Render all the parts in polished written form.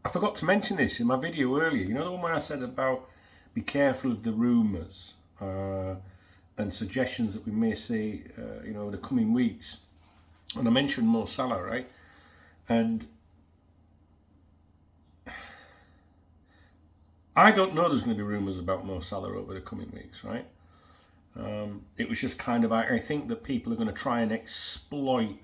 I forgot to mention this in my video earlier. You know the one where I said about be careful of the rumours and suggestions that we may see, over the coming weeks. And I mentioned Mo Salah, right? And I don't know there's going to be rumours about Mo Salah over the coming weeks, right? It was just kind of, I think that people are going to try and exploit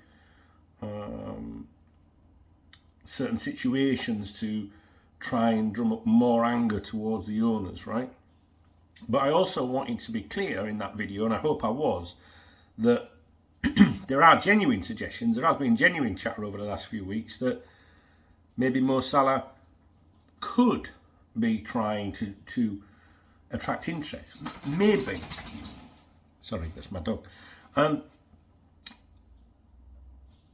certain situations to try and drum up more anger towards the owners, right? But I also wanted to be clear in that video, and I hope I was, that there are genuine suggestions, there has been genuine chatter over the last few weeks that maybe Mo Salah could be trying to attract interest. Maybe. Sorry, that's my dog.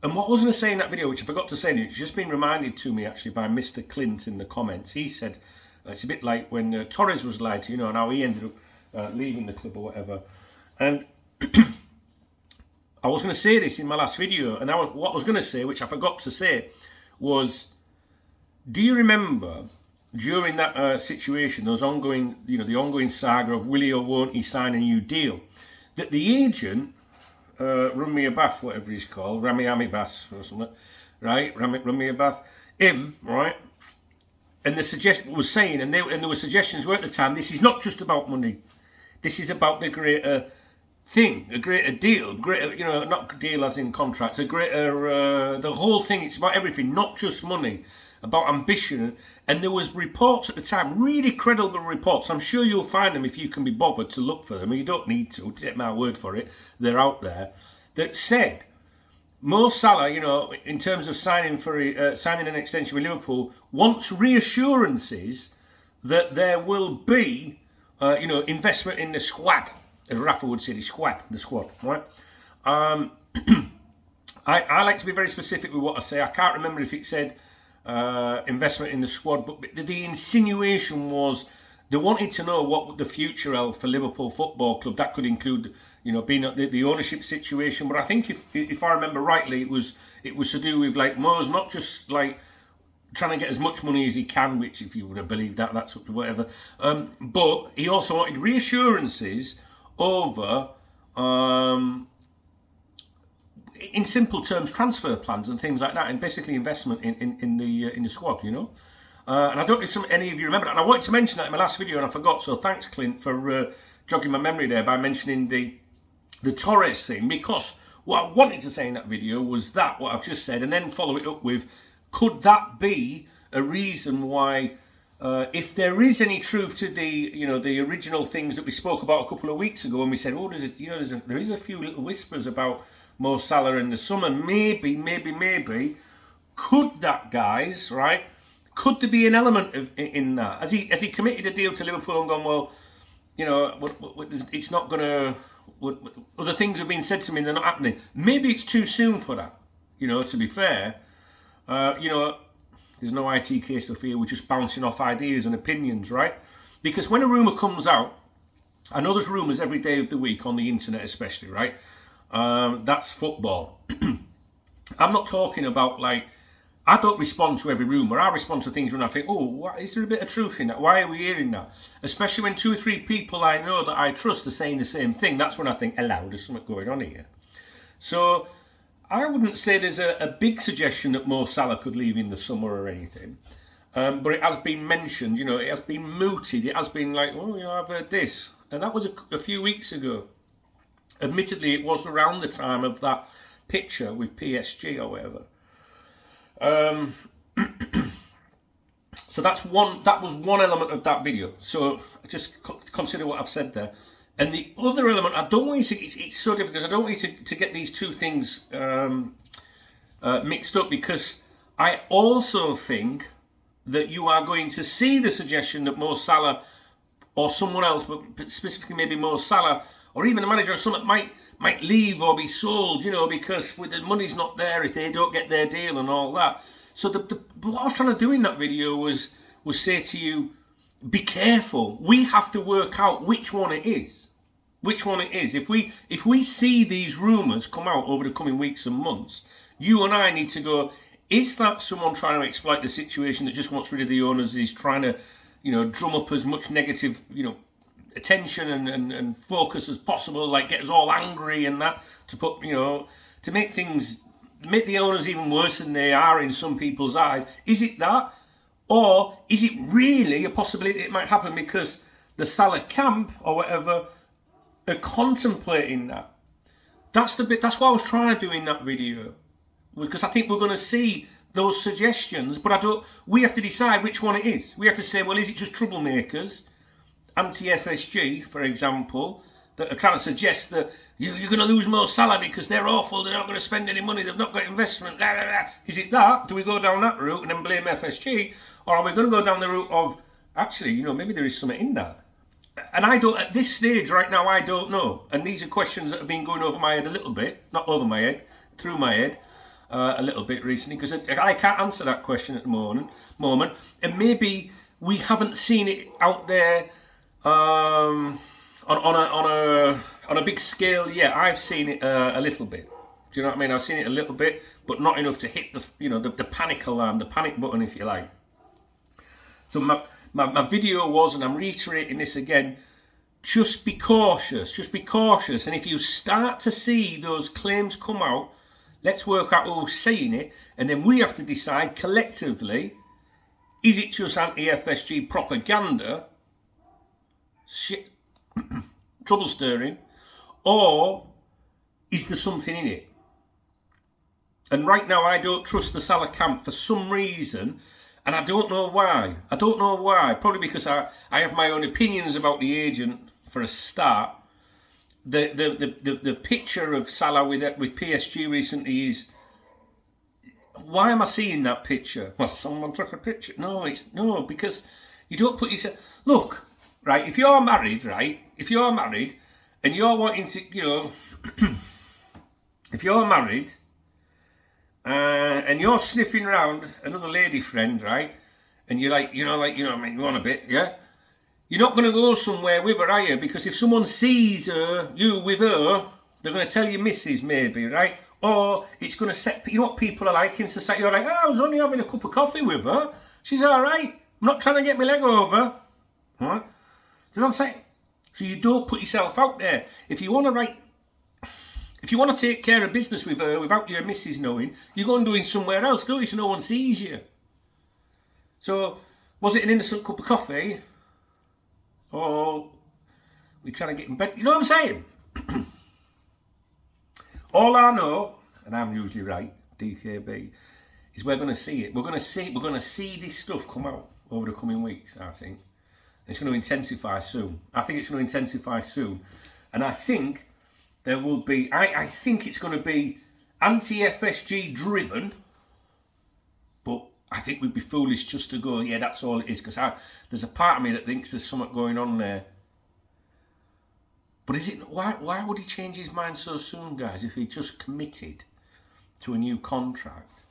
And what I was going to say in that video, which I forgot to say, and it's just been reminded to me actually by Mr. Clint in the comments. He said it's a bit like when Torres was lied to, and how he ended up leaving the club or whatever. And I was going to say this in my last video, and what I was going to say, which I forgot to say, was, do you remember during that situation, those ongoing, the ongoing saga of will he or won't he sign a new deal, that the agent, Rami Abath, whatever he's called, Rami Amibas or something, right? Rami Abath, him, right? And the suggestion was saying, and there were suggestions were at the time, this is not just about money. This is about the greater thing, a greater deal, greater, not deal as in contract, a greater, the whole thing. It's about everything, not just money, about ambition. And there was reports at the time, really credible reports. I'm sure you'll find them if you can be bothered to look for them. You don't need to take my word for it. They're out there that said Mo Salah, in terms of signing an extension with Liverpool, wants reassurances that there will be, investment in the squad, as Rafa would say, the squad, right? I like to be very specific with what I say. I can't remember if it said investment in the squad, but the insinuation was they wanted to know what the future held for Liverpool Football Club. That could include, being the ownership situation. But I think if I remember rightly, it was to do with like Mo's not just like trying to get as much money as he can, which if you would have believed that's whatever. But he also wanted reassurances over, in simple terms, transfer plans and things like that, and basically investment in the squad, And I don't know if any of you remember that. And I wanted to mention that in my last video and I forgot. So thanks, Clint, for jogging my memory there by mentioning the Torres thing, because what I wanted to say in that video was what I've just said, and then follow it up with, could that be a reason why, if there is any truth to the original things that we spoke about a couple of weeks ago, and we said, there is a few little whispers about Mo Salah in the summer, maybe, could that, guys, right? Could there be an element in that? Has he committed a deal to Liverpool and gone, well, it's not going to... Other things have been said to me and they're not happening. Maybe it's too soon for that, to be fair. There's no IT case stuff here. We're just bouncing off ideas and opinions, right? Because when a rumour comes out, I know there's rumours every day of the week on the internet especially, right? That's football. I'm not talking about I don't respond to every rumour. I respond to things when I think, is there a bit of truth in that? Why are we hearing that? Especially when 2 or 3 people I know that I trust are saying the same thing. That's when I think, hello, there's something going on here. So I wouldn't say there's a big suggestion that Mo Salah could leave in the summer or anything. But it has been mentioned, it has been mooted. It has been like, I've heard this. And that was a few weeks ago. Admittedly, it was around the time of that picture with PSG or whatever. So that was one element of that video. So just consider what I've said there. And the other element, I don't want you to, it's so difficult because I don't want you to get these two things mixed up, because I also think that you are going to see the suggestion that Mo Salah or someone else, but specifically maybe Mo Salah or even a manager or someone might leave or be sold, because the money's not there if they don't get their deal and all that. So what I was trying to do in that video was say to you, be careful. We have to work out which one it is. If we see these rumours come out over the coming weeks and months, you and I need to go, Is that someone trying to exploit the situation that just wants rid of the owners, is trying to, drum up as much negative, attention and focus as possible, like get us all angry and that, to put, to make the owners even worse than they are in some people's eyes? Is it that? Or is it really a possibility it might happen because the Salah camp or whatever are contemplating that? That's what I was trying to do in that video, because I think we're going to see those suggestions, but we have to decide which one it is. We have to say, well, is it just troublemakers, anti-FSG, for example, that are trying to suggest that you're going to lose more Salah because they're awful, they're not going to spend any money, they've not got investment, blah, blah, blah. Is it that? Do we go down that route and then blame FSG? Or are we going to go down the route of, actually, maybe there is something in that? And at this stage right now, I don't know. And these are questions that have been going over my head a little bit, not over my head, through my head a little bit recently, because I can't answer that question at the moment. And maybe we haven't seen it out there on a big scale yet. I've seen it a little bit. Do you know what I mean? I've seen it a little bit, but not enough to hit the panic alarm, the panic button, if you like. So my video was, and I'm reiterating this again, just be cautious. Just be cautious. And if you start to see those claims come out, let's work out who's saying it, and then we have to decide collectively, is it just anti-FSG propaganda, shit, trouble stirring, or is there something in it? And right now I don't trust the Salah camp for some reason, and I don't know why. Probably because I have my own opinions about the agent for a start. The picture of Salah with PSG recently is, why am I seeing that picture? Well, someone took a picture. No, because you don't put yourself. Look, right? If you're married, and you're wanting to, if you're married, and you're sniffing around another lady friend, right? And you're like, you want a bit, yeah? You're not going to go somewhere with her, are you? Because if someone sees you with her, they're going to tell your missus, maybe, right? Or it's going to set, what people are like in society. You're like, I was only having a cup of coffee with her. She's all right. I'm not trying to get my leg over. All right? Do you know what I'm saying? So you don't put yourself out there. If you want to take care of business with her without your missus knowing, you go and do it somewhere else, don't you? So no one sees you. So, was it an innocent cup of coffee? Or we trying to get in bed? You know what I'm saying? All I know, and I'm usually right, DKB, is we're going to see it. We're going to see this stuff come out over the coming weeks, I think. It's going to intensify soon. And I think there will be, I think it's going to be anti-FSG driven, but I think we'd be foolish just to go, yeah, that's all it is, because there's a part of me that thinks there's something going on there. But is it? Why would he change his mind so soon, guys, if he just committed to a new contract?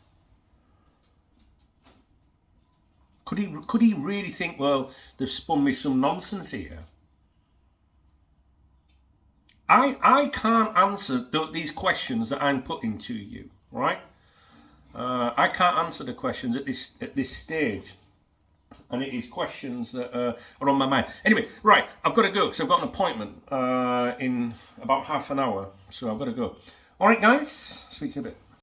Could he really think, well, they've spun me some nonsense here? I can't answer these questions that I'm putting to you, right? I can't answer the questions at this stage, and it is questions that are on my mind. Anyway, right, I've got to go because I've got an appointment in about half an hour, so I've got to go. All right, guys, speak to you in a bit.